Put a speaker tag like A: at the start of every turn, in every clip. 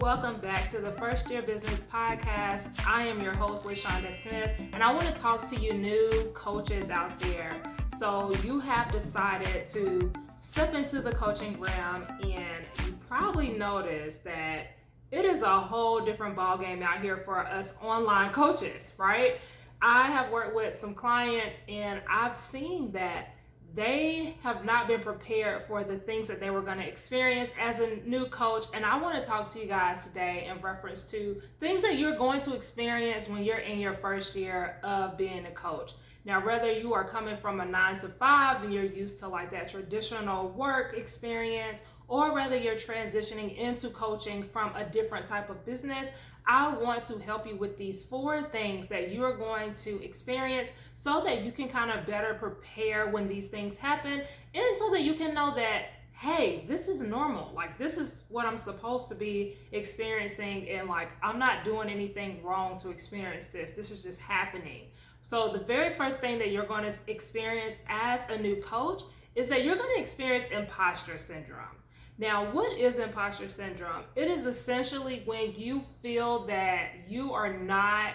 A: Welcome back to the First Year Business Podcast. I am your host, Lashawnda Smith, and I want to talk to you new coaches out there. So you have decided to step into the coaching realm, and you probably noticed that it is a whole different ballgame out here for us online coaches, right? I have worked with some clients, and I've seen that they have not been prepared for the things that they were going to experience as a new coach. And I want to talk to you guys today in reference to things that you're going to experience when you're in your first year of being a coach. Now, whether you are coming from a 9-to-5 and you're used to like that traditional work experience, or whether you're transitioning into coaching from a different type of business, I want to help you with these 4 things that you are going to experience so that you can kind of better prepare when these things happen, and so that you can know that, hey, this is normal. Like, this is what I'm supposed to be experiencing, and like, I'm not doing anything wrong to experience this. This is just happening. So the very first thing that you're going to experience as a new coach is that you're going to experience imposter syndrome. Now, what is imposter syndrome? It is essentially when you feel that you are not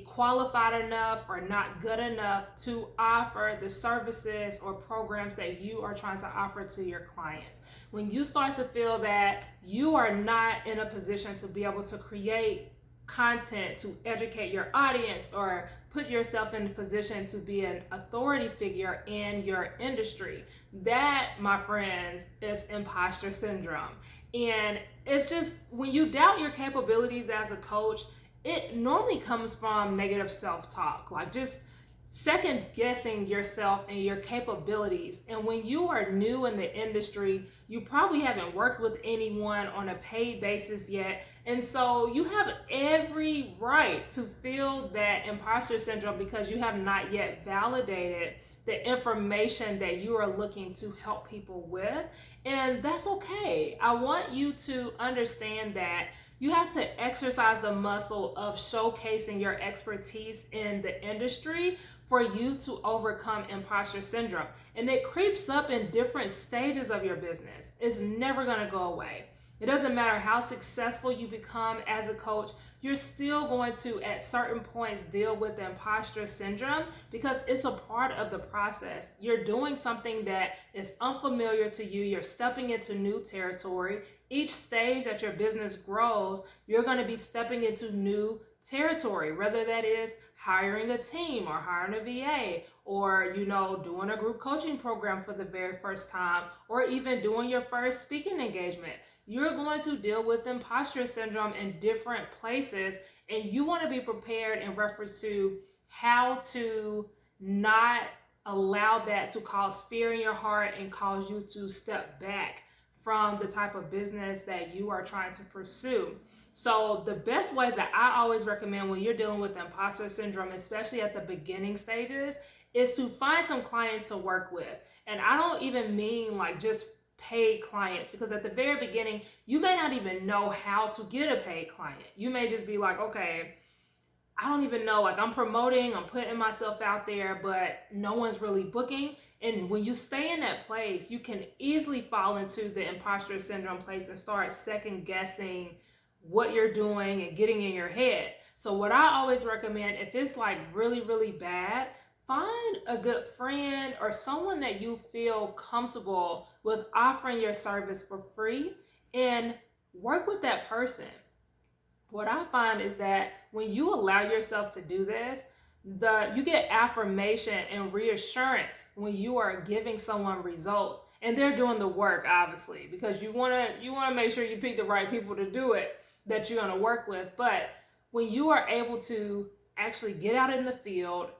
A: qualified enough or not good enough to offer the services or programs that you are trying to offer to your clients. When you start to feel that you are not in a position to be able to create content to educate your audience or put yourself in a position to be an authority figure in your industry, that, my friends, is imposter syndrome. And it's just when you doubt your capabilities as a coach, it normally comes from negative self-talk, like just second guessing yourself and your capabilities. And when you are new in the industry, you probably haven't worked with anyone on a paid basis yet. And so you have every right to feel that imposter syndrome because you have not yet validated the information that you are looking to help people with. And that's okay. I want you to understand that you have to exercise the muscle of showcasing your expertise in the industry for you to overcome imposter syndrome. And it creeps up in different stages of your business. It's never going to go away. It doesn't matter how successful you become as a coach, you're still going to, at certain points, deal with the imposter syndrome because it's a part of the process. You're doing something that is unfamiliar to you. You're stepping into new territory. Each stage that your business grows, you're going to be stepping into new territory, whether that is hiring a team or hiring a VA or, doing a group coaching program for the very first time, or even doing your first speaking engagement. You're going to deal with imposter syndrome in different places, and you want to be prepared in reference to how to not allow that to cause fear in your heart and cause you to step back from the type of business that you are trying to pursue. So the best way that I always recommend when you're dealing with imposter syndrome, especially at the beginning stages, is to find some clients to work with. And I don't even mean like just paid clients, because at the very beginning, you may not even know how to get a paid client. You may just be like, okay, I don't even know, like I'm promoting, I'm putting myself out there, but no one's really booking. And when you stay in that place, you can easily fall into the imposter syndrome place and start second guessing what you're doing and getting in your head. So what I always recommend, if it's like really, really bad, find a good friend or someone that you feel comfortable with offering your service for free and work with that person. What I find is that when you allow yourself to do this, you get affirmation and reassurance when you are giving someone results, and they're doing the work, obviously, because you want to make sure you pick the right people to do it that you're going to work with. But when you are able to actually get out in the field,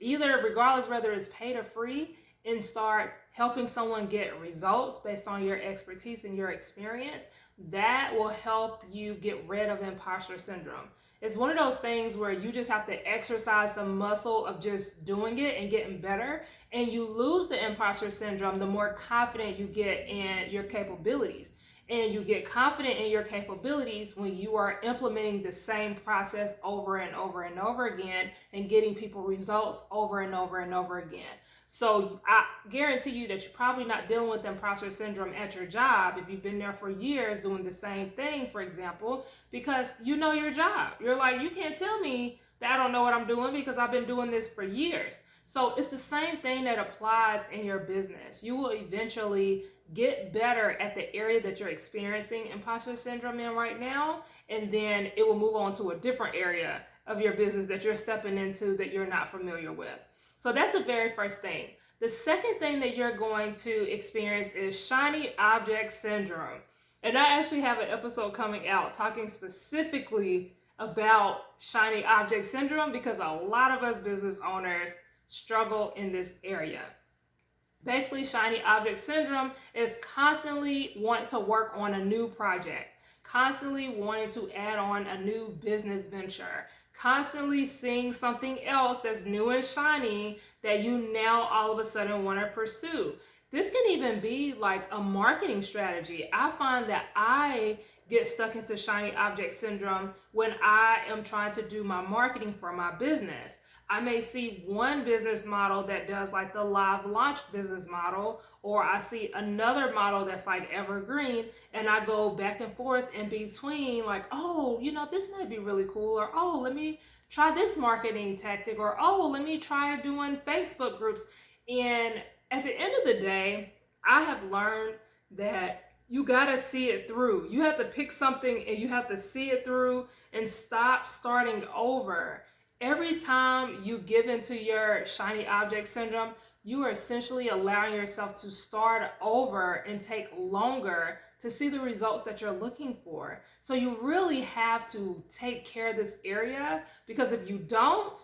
A: either regardless whether it's paid or free, and start helping someone get results based on your expertise and your experience, that will help you get rid of imposter syndrome. It's one of those things where you just have to exercise the muscle of just doing it and getting better, and you lose the imposter syndrome the more confident you get in your capabilities. And you get confident in your capabilities when you are implementing the same process over and over and over again and getting people results over and over and over again. So I guarantee you that you're probably not dealing with imposter syndrome at your job if you've been there for years doing the same thing, for example, because you know your job. You're like, you can't tell me that I don't know what I'm doing because I've been doing this for years. So it's the same thing that applies in your business. You will eventually get better at the area that you're experiencing imposter syndrome in right now, and then it will move on to a different area of your business that you're stepping into that you're not familiar with. So that's the very first thing. The second thing that you're going to experience is shiny object syndrome. And I actually have an episode coming out talking specifically about shiny object syndrome because a lot of us business owners struggle in this area. Basically, shiny object syndrome is constantly wanting to work on a new project, constantly wanting to add on a new business venture, constantly seeing something else that's new and shiny that you now all of a sudden want to pursue. This can even be like a marketing strategy. I find that I get stuck into shiny object syndrome when I am trying to do my marketing for my business. I may see one business model that does like the live launch business model, or I see another model that's like evergreen, and I go back and forth in between like, oh, this might be really cool, or oh, let me try this marketing tactic, or oh, let me try doing Facebook groups. And at the end of the day, I have learned that you gotta see it through. You have to pick something and you have to see it through and stop starting over. Every time you give into your shiny object syndrome, you are essentially allowing yourself to start over and take longer to see the results that you're looking for. So you really have to take care of this area, because if you don't,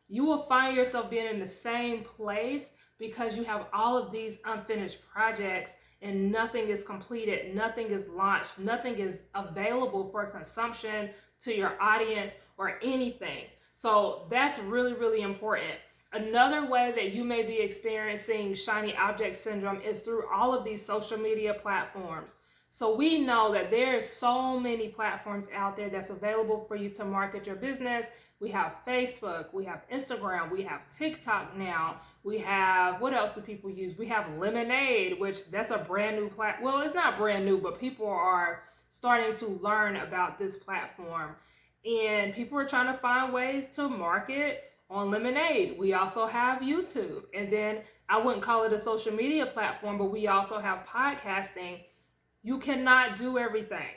A: you will find yourself being in the same place because you have all of these unfinished projects and nothing is completed, nothing is launched, nothing is available for consumption to your audience or anything. So that's really, really important. Another way that you may be experiencing shiny object syndrome is through all of these social media platforms. So we know that there's so many platforms out there that's available for you to market your business. We have Facebook, we have Instagram, we have TikTok now. We have, what else do people use? We have Lemonade, which that's a brand new well, it's not brand new, but people are starting to learn about this platform. And people are trying to find ways to market on Lemonade. We also have YouTube. And then I wouldn't call it a social media platform, but we also have podcasting. You cannot do everything.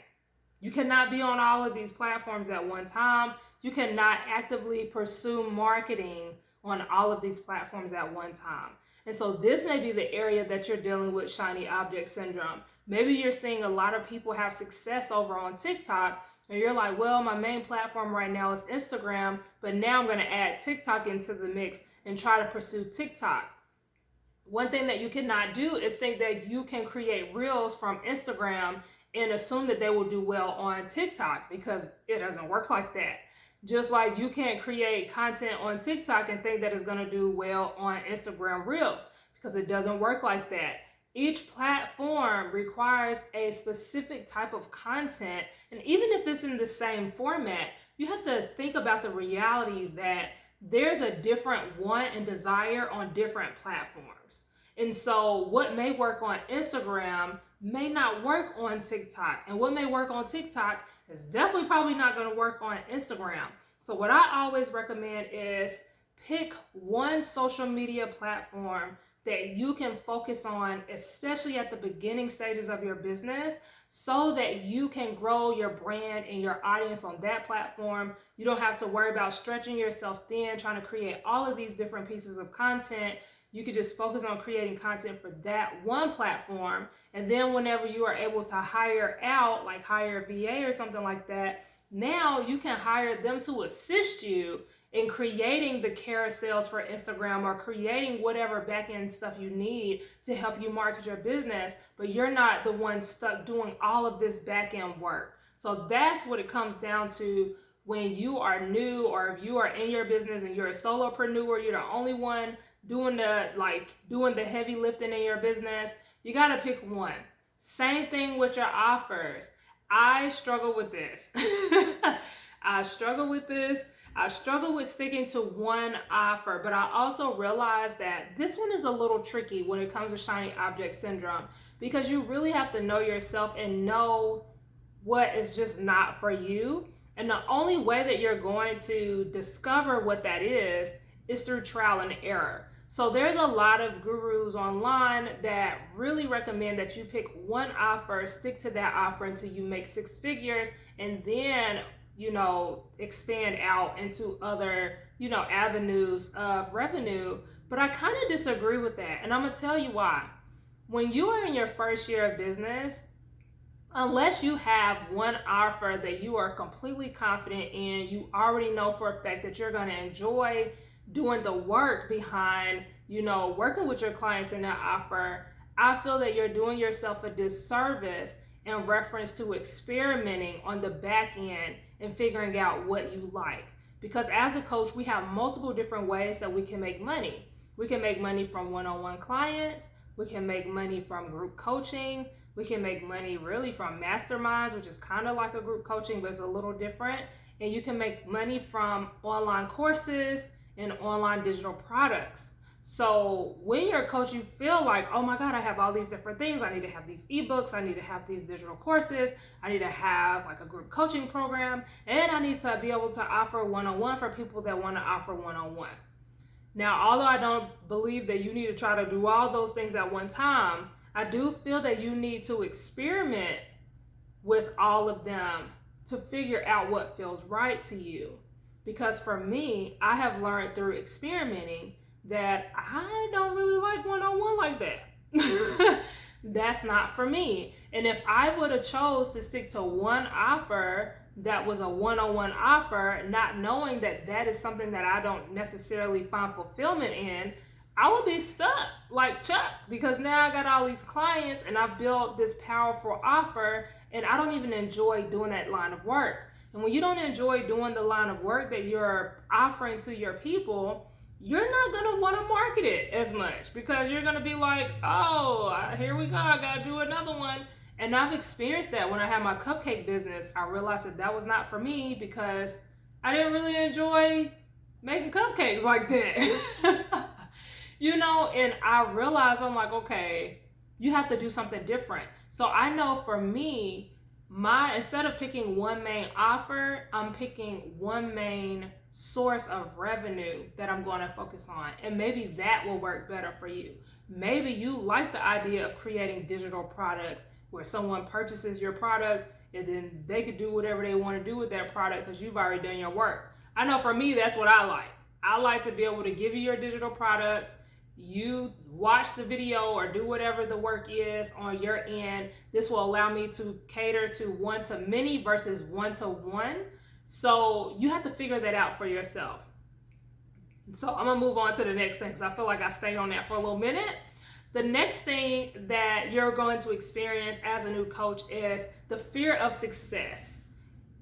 A: You cannot be on all of these platforms at one time. You cannot actively pursue marketing on all of these platforms at one time. And so this may be the area that you're dealing with shiny object syndrome. Maybe you're seeing a lot of people have success over on TikTok, and you're like, well, my main platform right now is Instagram, but now I'm going to add TikTok into the mix and try to pursue TikTok. One thing that you cannot do is think that you can create reels from Instagram and assume that they will do well on TikTok, because it doesn't work like that. Just like you can't create content on TikTok and think that it's going to do well on Instagram Reels, because it doesn't work like that. Each platform requires a specific type of content, and even if it's in the same format, you have to think about the realities that there's a different want and desire on different platforms. And so what may work on Instagram may not work on TikTok, and what may work on TikTok is definitely probably not going to work on Instagram. So what I always recommend is pick one social media platform that you can focus on, especially at the beginning stages of your business, so that you can grow your brand and your audience on that platform. You don't have to worry about stretching yourself thin, trying to create all of these different pieces of content. You could just focus on creating content for that one platform. And then whenever you are able to hire out, like hire a VA or something like that, now you can hire them to assist you in creating the carousels for Instagram or creating whatever back-end stuff you need to help you market your business, but you're not the one stuck doing all of this back-end work. So that's what it comes down to when you are new, or if you are in your business and you're a solopreneur, you're the only one doing the heavy lifting in your business. You got to pick one. Same thing with your offers. I struggle with this. I struggle with this. I struggle with sticking to one offer, but I also realize that this one is a little tricky when it comes to shiny object syndrome, because you really have to know yourself and know what is just not for you. And the only way that you're going to discover what that is through trial and error. So there's a lot of gurus online that really recommend that you pick one offer, stick to that offer until you make six figures, and then expand out into other, avenues of revenue. But I kind of disagree with that. And I'm going to tell you why. When you are in your first year of business, unless you have one offer that you are completely confident in, you already know for a fact that you're going to enjoy doing the work behind, working with your clients in that offer, I feel that you're doing yourself a disservice in reference to experimenting on the back end and figuring out what you like. Because as a coach, we have multiple different ways that we can make money. We can make money from one-on-one clients. We can make money from group coaching. We can make money really from masterminds, which is kind of like a group coaching, but it's a little different. And you can make money from online courses and online digital products. So when you're a coach, you feel like, oh my God, I have all these different things. I need to have these ebooks. I need to have these digital courses. I need to have like a group coaching program. And I need to be able to offer one-on-one for people that want to offer one-on-one. Now, although I don't believe that you need to try to do all those things at one time, I do feel that you need to experiment with all of them to figure out what feels right to you. Because for me, I have learned through experimenting that I don't really like one-on-one like that. That's not for me. And if I would have chose to stick to one offer that was a one-on-one offer, not knowing that that is something that I don't necessarily find fulfillment in, I would be stuck like Chuck, because now I got all these clients and I've built this powerful offer and I don't even enjoy doing that line of work. And when you don't enjoy doing the line of work that you're offering to your people, you're not going to want to market it as much, because you're going to be like, oh, here we go, I got to do another one. And I've experienced that when I had my cupcake business. I realized that that was not for me because I didn't really enjoy making cupcakes like that. And I realized, I'm like, okay, you have to do something different. So I know for me, instead of picking one main offer, I'm picking one main source of revenue that I'm going to focus on. And maybe that will work better for you. Maybe you like the idea of creating digital products where someone purchases your product and then they could do whatever they want to do with that product because you've already done your work. I know for me, that's what I like. I like to be able to give you your digital product. You watch the video or do whatever the work is on your end. This will allow me to cater to one-to-many versus one-to-one. So you have to figure that out for yourself. So I'm going to move on to the next thing because I feel like I stayed on that for a little minute. The next thing that you're going to experience as a new coach is the fear of success.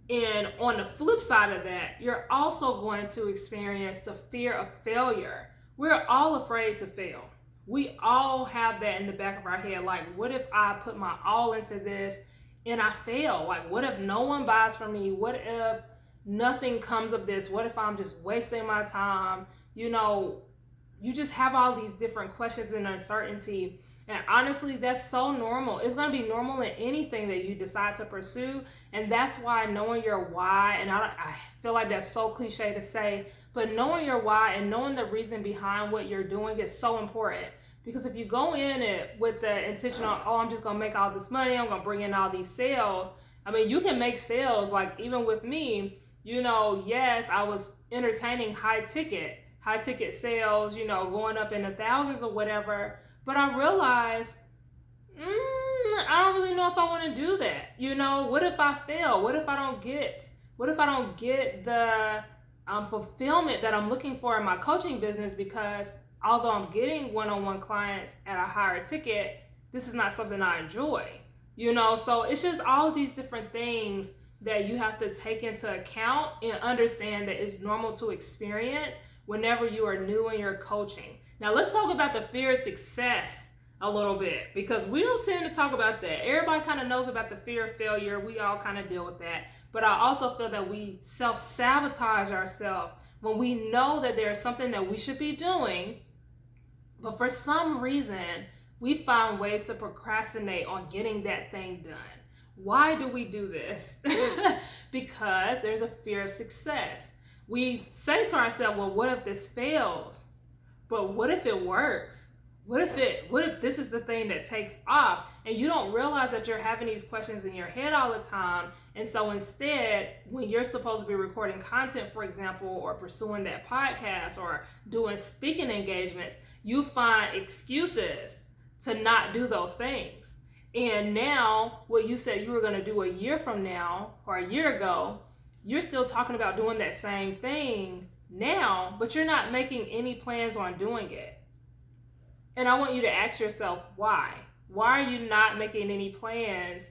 A: And on the flip side of that, you're also going to experience the fear of failure. We're all afraid to fail. We all have that in the back of our head. Like, what if I put my all into this and I fail? Like, what if no one buys from me? What if nothing comes of this? What if I'm just wasting my time? You just have all these different questions and uncertainty. And honestly, that's so normal. It's going to be normal in anything that you decide to pursue. And that's why knowing your why, and I feel like that's so cliche to say, but knowing your why and knowing the reason behind what you're doing is so important. Because if you go in it with the intention of, oh, I'm just going to make all this money, I'm going to bring in all these sales. I mean, you can make sales, like even with me, yes, I was entertaining high ticket sales, going up in the thousands or whatever. But I realized, I don't really know if I want to do that. What if I fail? What if I don't get the fulfillment that I'm looking for in my coaching business? Because although I'm getting one-on-one clients at a higher ticket, this is not something I enjoy. So it's just all of these different things that you have to take into account and understand that it's normal to experience whenever you are new in your coaching. Now let's talk about the fear of success. a little bit, because we don't tend to talk about that. Everybody kind of knows about the fear of failure. We all kind of deal with that. But I also feel that we self-sabotage ourselves when we know that there's something that we should be doing, but for some reason, we find ways to procrastinate on getting that thing done. Why do we do this? Because there's a fear of success. We say to ourselves, well, what if this fails? But what if it works? What if this is the thing that takes off? And you don't realize that you're having these questions in your head all the time. And so instead, when you're supposed to be recording content, for example, or pursuing that podcast or doing speaking engagements, you find excuses to not do those things. And now what you said you were going to do a year from now or a year ago, you're still talking about doing that same thing now, but you're not making any plans on doing it. And I want you to ask yourself, why? Why are you not making any plans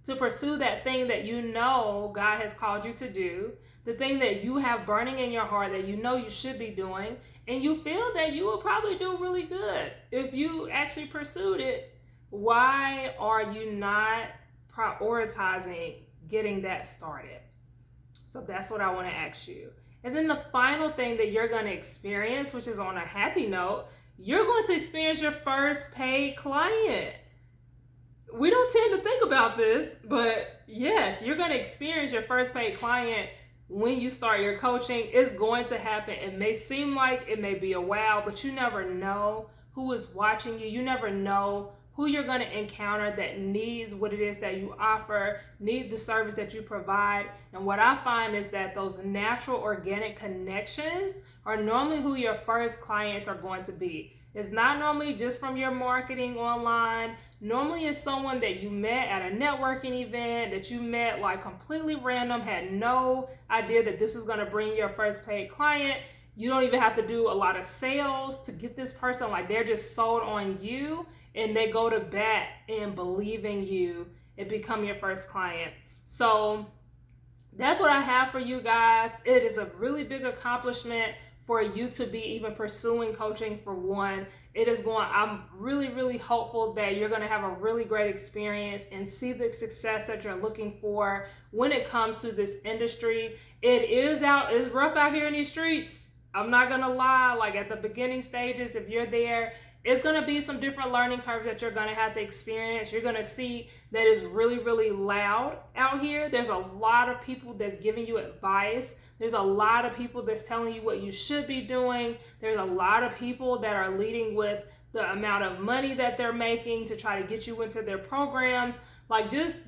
A: to pursue that thing that you know God has called you to do, the thing that you have burning in your heart that you know you should be doing, and you feel that you will probably do really good if you actually pursued it? Why are you not prioritizing getting that started? So that's what I want to ask you. And then the final thing that you're going to experience, which is on a happy note, you're going to experience your first paid client. We don't tend to think about this, but yes, you're going to experience your first paid client when you start your coaching. It's going to happen. It may seem like it may be a while, but you never know who is watching you. You never know who you're going to encounter that needs what it is that you offer, need the service that you provide. And what I find is that those natural organic connections are normally who your first clients are going to be. It's not normally just from your marketing online. Normally it's someone that you met at a networking event, that you met like completely random, had no idea that this was going to bring your first paid client. You don't even have to do a lot of sales to get this person. Like, they're just sold on you and they go to bat and believe in you and become your first client. So that's what I have for you guys. It is a really big accomplishment for you to be even pursuing coaching. For one, I'm really hopeful that you're going to have a really great experience and see the success that you're looking for when it comes to this industry. It's rough out here in these streets. I'm not going to lie. Like, at the beginning stages, if you're there, it's going to be some different learning curves that you're going to have to experience. You're going to see that it's really loud out here. There's a lot of people that's giving you advice. There's a lot of people that's telling you what you should be doing. There's a lot of people that are leading with the amount of money that they're making to try to get you into their programs. Like, just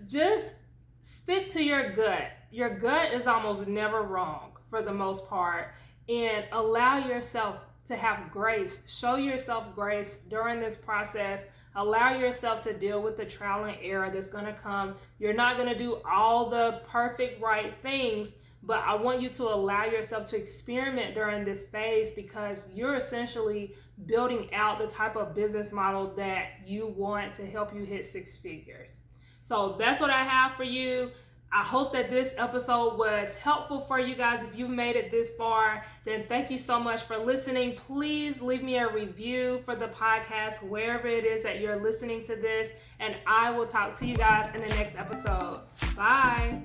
A: stick to your gut. Your gut is almost never wrong for the most part. And allow yourself to have grace. Show yourself grace during this process. Allow yourself to deal with the trial and error that's going to come. You're not going to do all the perfect right things, but I want you to allow yourself to experiment during this phase, because you're essentially building out the type of business model that you want to help you hit 6 figures. So that's what I have for you. I hope that this episode was helpful for you guys. If you've made it this far, then thank you so much for listening. Please leave me a review for the podcast, wherever it is that you're listening to this, and I will talk to you guys in the next episode. Bye.